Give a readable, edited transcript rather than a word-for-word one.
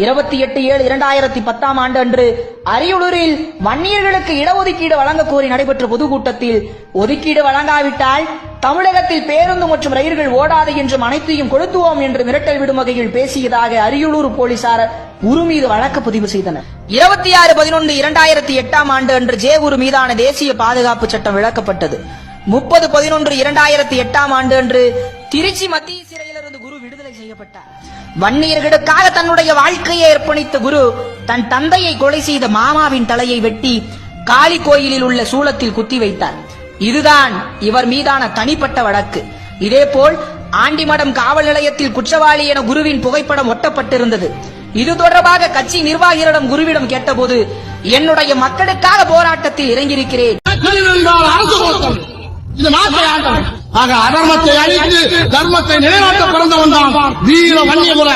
28/7/2010 அன்று அரியலூரில் வன்னியர்களுக்கு இடஒதுக்கீடு வழங்க கோரி நடைபெற்ற பொதுக்கூட்டத்தில் ஒதுக்கீடு வழங்காவிட்டால் தமிழகத்தில் பேருந்து மற்றும் ரயில்கள் ஓடாது என்றும் அனைத்தையும் கொளுத்துவோம் என்று மிரட்டல் விடும் வகையில் பேசியதாக அரியலூர் போலீசார் குரு மீது வழக்கு பதிவு செய்தனர். 26/11/2008 அன்று ஜே குரு மீதான தேசிய பாதுகாப்பு சட்டம் விளக்கப்பட்டது. 30/11/2008 அன்று திருச்சி மத்திய சிறையிலிருந்து குரு விடுதலை செய்யப்பட்டார். வன்னியர்களுக்காக தன்னுடைய வாழ்க்கையை அர்ப்பணித்த குரு தன் தந்தையை கொலை செய்த மாமாவின் தலையை வெட்டி காளி கோயிலில் உள்ள சூலத்தில் குத்தி வைத்தார். இதுதான் இவர் மீதான தனிப்பட்ட வழக்கு. இதேபோல் ஆண்டிமடம் காவல் நிலையத்தில் குற்றவாளி என குருவின் புகைப்படம் ஒட்டப்பட்டிருந்தது. இது தொடர்பாக கட்சி நிர்வாகிகளிடம் குருவிடம் கேட்டபோது, என்னுடைய மக்களுக்காக போராட்டத்தில் இறங்கியிருக்கிறேன். அதர்மத்தை அழித்து தர்மத்தை நிலைநாட்ட பிறந்தவன் தான் வீர வன்னியகுல